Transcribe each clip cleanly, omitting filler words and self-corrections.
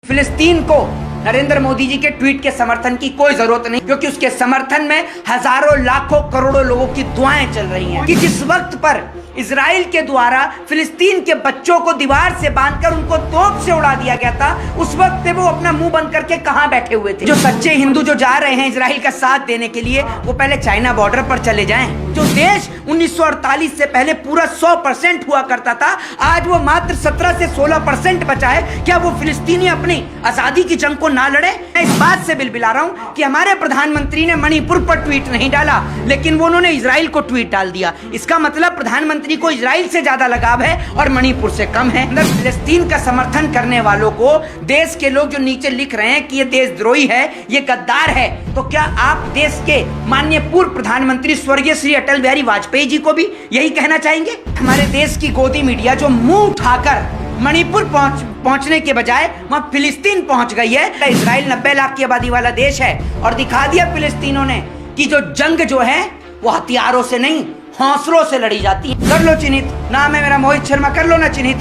फिलिस्तीन को नरेंद्र मोदी जी के ट्वीट के समर्थन की कोई जरूरत नहीं, क्योंकि उसके समर्थन में हजारों लाखों करोड़ों लोगों की दुआएं चल रही हैं। कि जिस वक्त पर इजराइल के द्वारा फिलिस्तीन के बच्चों को दीवार से बांधकर उनको तोप से उड़ा दिया गया था, उस वक्त पे वो अपना मुंह बंद करके कहां बैठे हुए थे। जो सच्चे हिंदू जो जा रहे हैं इजराइल का साथ देने के लिए, वो पहले चाइना बॉर्डर पर चले जाएं। जो देश 1948 से पहले पूरा 100% हुआ करता था, आज वो मात्र 17 से 16% बचा है। क्या वो फिलिस्तीनी अपनी आजादी की जंग को ना लड़े? मैं इस बात से बिलबिला रहा हूं कि हमारे प्रधानमंत्री ने मणिपुर पर ट्वीट नहीं डाला, लेकिन वो उन्होंने इजराइल को ट्वीट डाल दिया। इसका मतलब प्रधानमंत्री को इजराइल से ज्यादा लगाव है और मणिपुर से कम है। फिलिस्तीन का समर्थन करने वालों को देश के लोग जो नीचे लिख रहे हैं कि ये देशद्रोही है, ये गद्दार है, तो क्या आप देश के माननीय पूर्व प्रधानमंत्री स्वर्गीय श्री अटल बिहारी वाजपेयी जी को भी यही कहना चाहेंगे? हमारे देश की गोदी मीडिया जो मुंह उठाकर मणिपुर पहुंचने के बजाय वहां फिलिस्तीन पहुंच गई है। इजराइल 90 लाख की आबादी वाला देश है और दिखा दिया फिलिस्तीनों ने कि जो जंग जो है वो हथियारों से नहीं, हौसलों से लड़ी जाती है। कर लो चिन्हित, नाम है मेरा मोहित शर्मा, कर लो ना चिन्हित।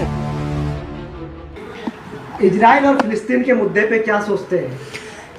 इजराइल और फिलिस्तीन के मुद्दे पे क्या सोचते हैं?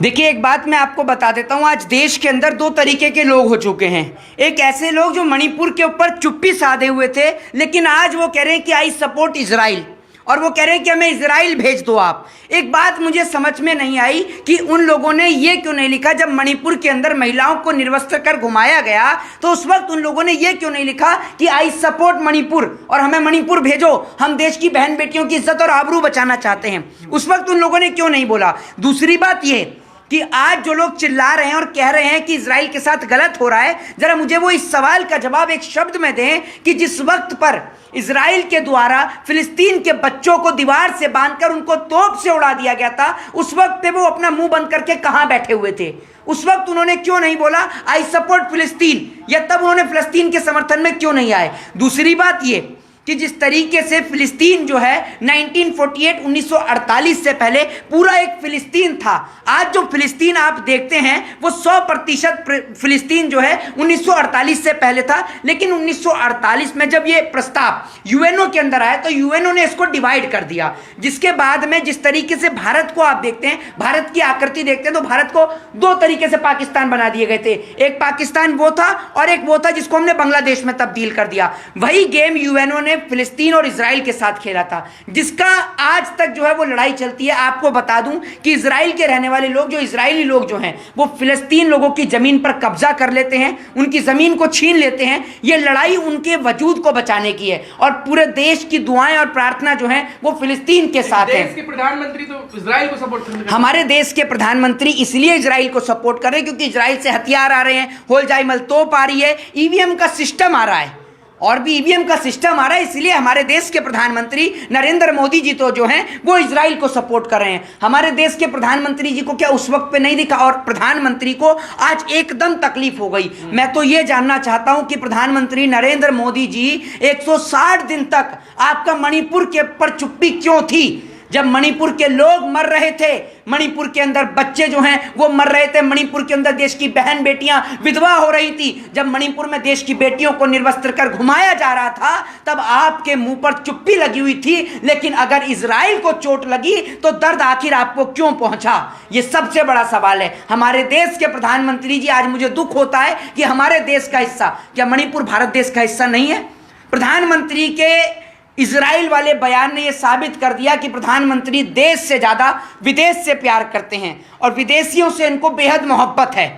देखिए, एक बात मैं आपको बता देता हूं, आज देश के अंदर दो तरीके के लोग हो चुके हैं। एक ऐसे लोग जो मणिपुर के ऊपर चुप्पी साधे हुए थे, लेकिन आज वो कह रहे हैं कि आई सपोर्ट इजराइल, और वो कह रहे हैं कि हमें इजराइल भेज दो आप। एक बात मुझे समझ में नहीं आई कि उन लोगों ने ये क्यों नहीं लिखा, जब मणिपुर के अंदर महिलाओं को निर्वस्त्र कर घुमाया गया तो उस वक्त उन लोगों ने ये क्यों नहीं लिखा कि आई सपोर्ट मणिपुर और हमें मणिपुर भेजो, हम देश की बहन बेटियों की इज्जत और आबरू बचाना चाहते हैं। उस वक्त उन लोगों ने क्यों नहीं बोला? दूसरी बात ये कि आज जो लोग चिल्ला रहे हैं और कह रहे हैं कि इजराइल के साथ गलत हो रहा है, जरा मुझे वो इस सवाल का जवाब एक शब्द में दें कि जिस वक्त पर इजराइल के द्वारा फिलिस्तीन के बच्चों को दीवार से बांधकर उनको तोप से उड़ा दिया गया था, उस वक्त पे वो अपना मुंह बंद करके कहां बैठे हुए थे? उस वक्त उन्होंने क्यों नहीं बोला आई सपोर्ट फिलिस्तीन, या तब उन्होंने फिलिस्तीन के समर्थन में क्यों नहीं आए? दूसरी बात ये कि जिस तरीके से फिलिस्तीन जो है 1948 से पहले पूरा एक फिलिस्तीन था, आज जो फिलिस्तीन आप देखते हैं वो 100% फिलिस्तीन जो है 1948 से पहले था। लेकिन 1948 में जब ये प्रस्ताव यूएनओ के अंदर आया तो यूएनओ ने इसको डिवाइड कर दिया, जिसके बाद में जिस तरीके से भारत को आप देखते हैं, भारत की आकृति देखते हैं, तो भारत को दो तरीके से पाकिस्तान बना दिए गए थे। एक पाकिस्तान वो था और एक वो था जिसको हमने बांग्लादेश में तब्दील कर दिया। वही गेम यूएनओ ने फिलिस्तीन और इजराइल के साथ खेला था, जिसका आज तक जो है वो लड़ाई चलती है। आपको बता दूं कि इजराइल के रहने वाले लोग, जो इजरायली लोग जो हैं, वो फिलिस्तीन लोगों की जमीन पर कब्जा कर लेते हैं, उनकी जमीन को छीन लेते हैं। ये लड़ाई उनके वजूद को बचाने की है और पूरे देश की दुआएं और प्रार्थना जो है वो फिलिस्तीन के साथ है। देश के प्रधानमंत्री तो इजराइल को सपोर्ट कर रहे हैं। हमारे देश के प्रधानमंत्री इसलिए इजराइल को सपोर्ट कर रहे हैं क्योंकि इजराइल से हथियार आ रहे हैं, होलजाइमल तोप आ रही है, ईवीएम का सिस्टम आ रहा है, और भी ईवीएम का सिस्टम आ रहा है। इसलिए हमारे देश के प्रधानमंत्री नरेंद्र मोदी जी तो जो हैं वो इजराइल को सपोर्ट कर रहे हैं। हमारे देश के प्रधानमंत्री जी को क्या उस वक्त पे नहीं दिखा? और प्रधानमंत्री को आज एकदम तकलीफ हो गई। मैं तो ये जानना चाहता हूं कि प्रधानमंत्री नरेंद्र मोदी जी 160 दिन तक आपका मणिपुर के ऊपर चुप्पी क्यों थी? जब मणिपुर के लोग मर रहे थे, मणिपुर के अंदर बच्चे जो हैं वो मर रहे थे, मणिपुर के अंदर देश की बहन बेटियां विधवा हो रही थी, जब मणिपुर में देश की बेटियों को निर्वस्त्र कर घुमाया जा रहा था, तब आपके मुंह पर चुप्पी लगी हुई थी। लेकिन अगर इजराइल को चोट लगी तो दर्द आखिर आपको क्यों पहुंचा? ये सबसे बड़ा सवाल है। हमारे देश के प्रधानमंत्री जी, आज मुझे दुख होता है कि हमारे देश का हिस्सा, क्या मणिपुर भारत देश का हिस्सा नहीं है? प्रधानमंत्री के इजराइल वाले बयान ने यह साबित कर दिया कि प्रधानमंत्री देश से ज्यादा विदेश से प्यार करते हैं और विदेशियों से इनको बेहद मोहब्बत है।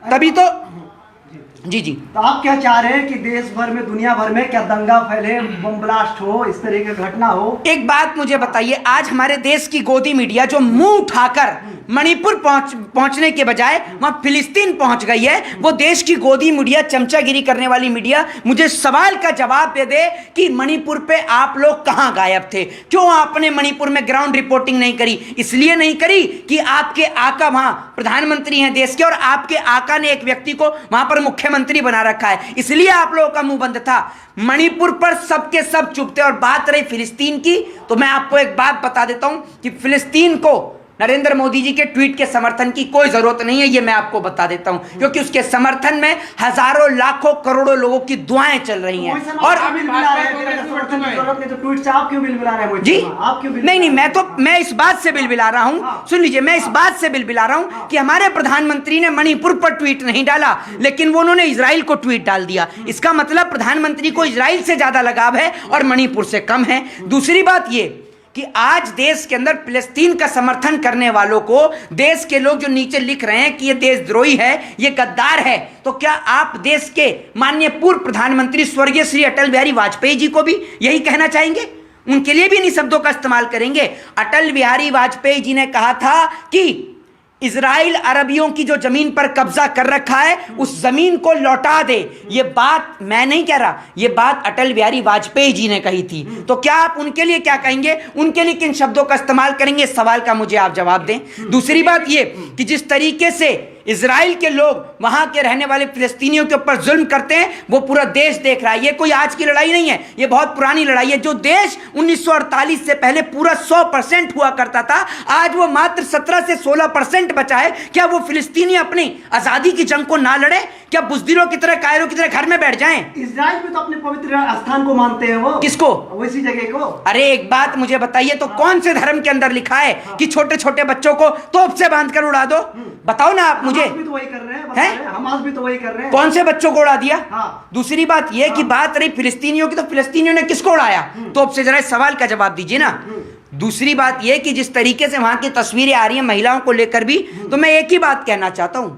तभी तो जी तो आप क्या चाह रहे हैं कि देश भर में, दुनिया भर में क्या दंगा फैले, बम ब्लास्ट हो, इस तरह की घटना हो? एक बात मुझे बताइए, आज हमारे देश की गोदी मीडिया जो मुंह उठाकर मणिपुर पहुंचने के बजाय वहां फिलिस्तीन पहुंच गई है, वो देश की गोदी मीडिया, चमचागिरी करने वाली मीडिया, मुझे सवाल का जवाब दे दे कि मणिपुर पे आप लोग कहां गायब थे? क्यों आपने मणिपुर में ग्राउंड रिपोर्टिंग नहीं करी? इसलिए नहीं करी कि आपके आका वहां प्रधानमंत्री हैं देश के और आपके आका ने एक व्यक्ति को वहां पर मुख्यमंत्री बना रखा है, इसलिए आप लोगों का मुंह बंद था। मणिपुर पर सबके सब चुप थे। और बात रही फिलिस्तीन की, तो मैं आपको एक बात बता देता हूं कि फिलिस्तीन को नरेंद्र मोदी जी के ट्वीट के समर्थन की कोई जरूरत नहीं है, ये मैं आपको बता देता हूं, क्योंकि उसके समर्थन में हजारों लाखों करोड़ों लोगों की दुआएं चल रही हैं। और जी नहीं, मैं इस बात से बिलबिला रहा हूं, सुन लीजिए, मैं इस बात से बिलबिला रहा हूं कि हमारे प्रधानमंत्री ने मणिपुर पर ट्वीट नहीं डाला, लेकिन वो उन्होंने इजराइल को ट्वीट डाल दिया। इसका मतलब प्रधानमंत्री को इजराइल से ज्यादा लगाव है और मणिपुर से कम है। दूसरी बात ये कि आज देश के अंदर फिलिस्तीन का समर्थन करने वालों को देश के लोग जो नीचे लिख रहे हैं कि ये देशद्रोही है, ये गद्दार है, तो क्या आप देश के माननीय पूर्व प्रधानमंत्री स्वर्गीय श्री अटल बिहारी वाजपेयी जी को भी यही कहना चाहेंगे? उनके लिए भी इन्हीं शब्दों का इस्तेमाल करेंगे? अटल बिहारी वाजपेयी जी ने कहा था कि इजराइल अरबियों की जो जमीन पर कब्जा कर रखा है उस जमीन को लौटा दे। ये बात मैं नहीं कह रहा, ये बात अटल बिहारी वाजपेयी जी ने कही थी। तो क्या आप उनके लिए क्या कहेंगे, उनके लिए किन शब्दों का इस्तेमाल करेंगे? इस सवाल का मुझे आप जवाब दें। दूसरी बात ये कि जिस तरीके से इजराइल के लोग वहां के रहने वाले फिलिस्तीनियों के ऊपर जुल्म करते हैं वो पूरा देश देख रहा है। ये कोई आज की लड़ाई नहीं है, ये बहुत पुरानी लड़ाई है। जो देश 1948 से पहले पूरा 100% हुआ करता था, आज वो मात्र 17 से 16% बचा है। क्या वो फिलिस्तीनी अपनी आजादी की जंग को ना लड़े? क्या बुज़दिलों की तरह, कायरों की तरह घर में बैठ जाएं? इजराइल में तो अपने पवित्र स्थान को मानते हैं वो। किसको? वैसी जगह को। अरे एक बात मुझे बताइए, तो कौन से धर्म के अंदर लिखा है कि छोटे छोटे बच्चों को तोप से बांधकर उड़ा दो? बताओ ना आप मुझे। हमास भी तो वही कर रहे हैं, हमास भी तो वही कर रहे हैं। कौन से बच्चों को उड़ा दिया? हाँ। दूसरी बात यह कि बात रही फिलिस्तीनियों की, तो फिलिस्तीनियों ने किसको उड़ाया? तोप से? जरा इस सवाल का जवाब दीजिए ना। दूसरी बात यह कि जिस तरीके से वहां की तस्वीरें आ रही हैं महिलाओं को लेकर भी, तो मैं एक ही बात कहना चाहता हूं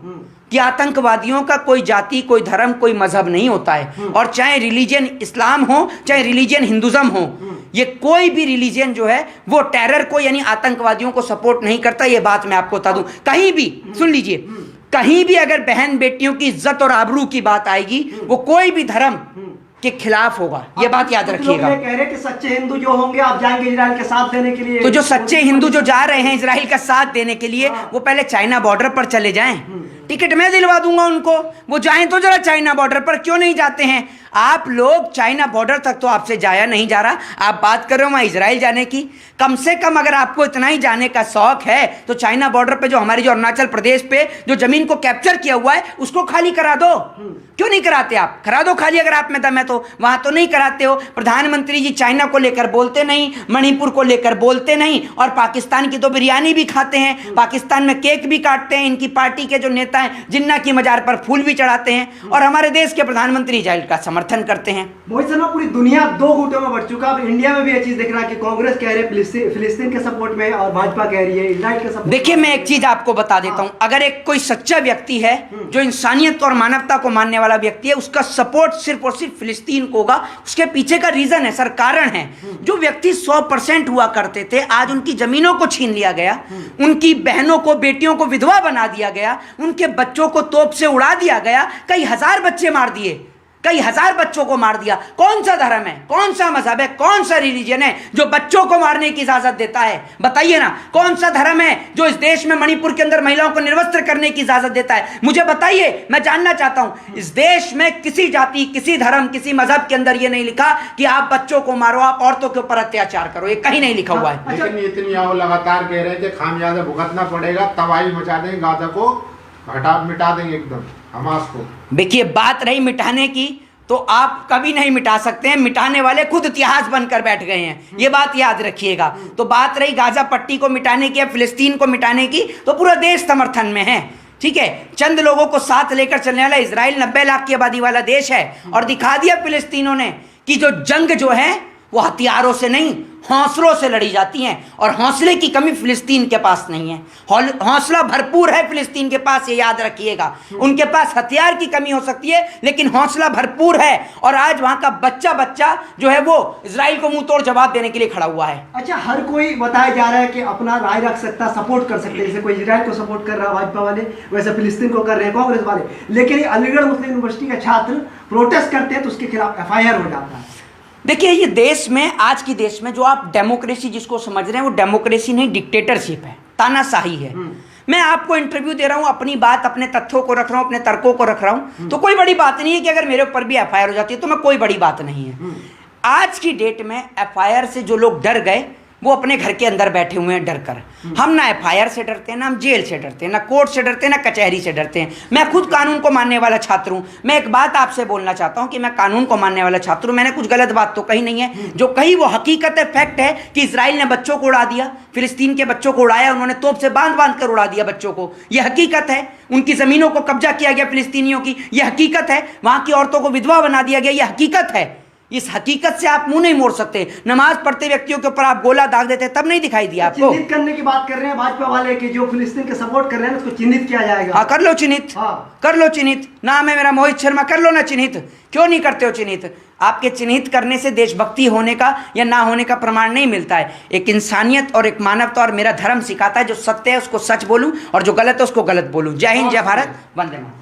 कि आतंकवादियों का कोई जाति, कोई धर्म, कोई मजहब नहीं होता है। और चाहे रिलीजन इस्लाम हो, चाहे रिलीजन हिंदुज्म हो, ये कोई भी रिलीजन जो है वो टेरर को यानी आतंकवादियों को सपोर्ट नहीं करता। ये बात मैं आपको बता दूं। कहीं भी सुन लीजिए, कहीं भी अगर बहन बेटियों की इज्जत और आबरू की बात आएगी, वो कोई भी धर्म के खिलाफ होगा। ये बात याद रखिएगा। कह रहे हैं कि सच्चे हिंदू जो होंगे आप जाएंगे इजराइल के साथ देने के लिए। तो जो सच्चे हिंदू जो जा रहे हैं इजराइल का साथ देने के लिए, वो पहले चाइना बॉर्डर पर चले जाएं। टिकट मैं दिलवा दूंगा उनको, वो जाएं तो जरा चाइना बॉर्डर पर। क्यों नहीं जाते हैं आप लोग? चाइना बॉर्डर तक तो आपसे जाया नहीं जा रहा, आप बात कर रहे हो वहां इजराइल जाने की। कम से कम अगर आपको इतना ही जाने का शौक है तो चाइना बॉर्डर पे जो हमारी जो अरुणाचल प्रदेश पे जो जमीन को कैप्चर किया हुआ है उसको खाली करा दो। क्यों नहीं कराते आप? करा दो खाली, अगर आप में दम है तो। वहां तो नहीं कराते हो। प्रधानमंत्री जी चाइना को लेकर बोलते नहीं, मणिपुर को लेकर बोलते नहीं, और पाकिस्तान की तो बिरयानी भी खाते हैं, पाकिस्तान में केक भी काटते हैं। इनकी पार्टी के जो नेता हैं जिन्ना की मजार पर फूल भी चढ़ाते हैं, और हमारे देश के प्रधानमंत्री इजराइल का समर्थन करते हैं। मोहित शर्मा, पूरी दुनिया दो गुटों में बढ़ चुका। अब इंडिया में भी ये चीज दिख रहा है कि कांग्रेस कह रही है फिलिस्तीन के सपोर्ट में और भाजपा कह रही है इजराइल के सपोर्ट। देखिए मैं एक चीज आपको बता देता हूं, अगर एक कोई सच्चा व्यक्ति है जो इंसानियत और मानवता को मानने वाला व्यक्ति है, उसका सपोर्ट सिर्फ और सिर्फ फिलिस्तीन को होगा। उसके पीछे का रीजन है सर, कारण है। जो व्यक्ति 100% हुआ करते थे, आज उनकी जमीनों को छीन लिया गया, उनकी बहनों को, बेटियों को विधवा बना दिया गया, उनके बच्चों को तोप से उड़ा दिया गया, कई हजार बच्चे मार दिए, कई हजार बच्चों को मार दिया। कौन सा धर्म है, कौन सा मजहब है, कौन सा रिलीजन है जो बच्चों को मारने की इजाजत देता है? बताइए ना, कौन सा धर्म है जो इस देश में मणिपुर के अंदर महिलाओं को निर्वस्त्र करने की इजाजत देता है? मुझे बताइए, मैं जानना चाहता हूं। इस देश में किसी जाति, किसी धर्म, किसी मजहब के अंदर यह नहीं लिखा कि आप बच्चों को मारो, आप औरतों के ऊपर अत्याचार करो। ये कहीं नहीं लिखा हुआ है। लेकिन इतनी आओ लगातार कह रहे थे खामियाजा भुगतना पड़ेगा, तबाही मचा देंगे, गाजा को मिटा देंगे एकदम, हमास को। देखिए बात रही मिटाने की, तो आप कभी नहीं मिटा सकते हैं। मिटाने वाले खुद इतिहास बनकर बैठ गए हैं, ये बात याद रखिएगा। तो बात रही गाजा पट्टी को मिटाने की या फिलिस्तीन को मिटाने की, तो पूरा देश समर्थन में है। ठीक है, चंद लोगों को साथ लेकर चलने वाला इजराइल 90 लाख की आबादी वाला देश है, और दिखा दिया फिलिस्तीनों ने कि जो जंग जो है वो हथियारों से नहीं, हौसलों से लड़ी जाती हैं, और हौसले की कमी फिलिस्तीन के पास नहीं है। हौसला भरपूर है फिलिस्तीन के पास, ये याद रखिएगा। उनके पास हथियार की कमी हो सकती है, लेकिन हौसला भरपूर है। और आज वहां का बच्चा जो है वो इजराइल को मुंह तोड़ जवाब देने के लिए खड़ा हुआ है। अच्छा, हर कोई बताया जा रहा है कि अपना राय रख सकता, सपोर्ट कर सकते हैं। जैसे कोई इजराइल को सपोर्ट कर रहा है भाजपा वाले, वैसे फिलिस्तीन को कर रहे हैं कांग्रेस वाले। लेकिन अलीगढ़ मुस्लिम यूनिवर्सिटी के छात्र प्रोटेस्ट करते हैं तो उसके खिलाफ FIR हो जाता है। देखिए ये देश में, आज की देश में जो आप डेमोक्रेसी जिसको समझ रहे हैं, वो डेमोक्रेसी नहीं, डिक्टेटरशिप है, तानाशाही है। मैं आपको इंटरव्यू दे रहा हूं, अपनी बात, अपने तथ्यों को रख रहा हूं, अपने तर्कों को रख रहा हूं, तो कोई बड़ी बात नहीं है कि अगर मेरे ऊपर भी FIR हो जाती है तो मैं, कोई बड़ी बात नहीं है। आज की डेट में FIR से जो लोग डर गए वो अपने घर के अंदर बैठे हुए हैं डर कर। हम ना FIR से डरते हैं, ना हम जेल से डरते हैं, ना कोर्ट से डरते हैं, ना कचहरी से डरते हैं। मैं खुद कानून को मानने वाला छात्र हूँ। मैं एक बात आपसे बोलना चाहता हूँ कि मैं कानून को मानने वाला छात्र हूँ। मैंने कुछ गलत बात तो कही नहीं है। जो कही वो हकीकत है, फैक्ट है कि इजराइल ने बच्चों को उड़ा दिया, फिलिस्तीन के बच्चों को उड़ाया, उन्होंने तोप से बांध बांध कर उड़ा दिया बच्चों को। यह हकीकत है। उनकी जमीनों को कब्जा किया गया फिलिस्तीनियों की, यह हकीकत है। वहां की औरतों को विधवा बना दिया गया, यह हकीकत है। इस हकीकत से आप मुंह नहीं मोड़ सकते। नमाज पढ़ते व्यक्तियों के ऊपर आप गोला दाग देते, तब नहीं दिखाई दिया आपको? चिन्हित करने की बात कर रहे हैं भाजपा वाले कि जो फिलिस्तीन के सपोर्ट कर रहे हैं उसको चिन्हित किया जाएगा। हाँ, कर लो चिन्हित। हाँ। कर लो चिन्हित। नाम है मेरा मोहित शर्मा, कर लो ना चिन्हित। क्यों नहीं करते हो चिन्हित? आपके चिन्हित करने से देशभक्ति होने का या ना होने का प्रमाण नहीं मिलता है। एक इंसानियत और एक मानवता और मेरा धर्म सिखाता है जो सत्य है उसको सच बोलूं और जो गलत है उसको गलत बोलूं। जय हिंद, जय भारत, वंदे मातरम।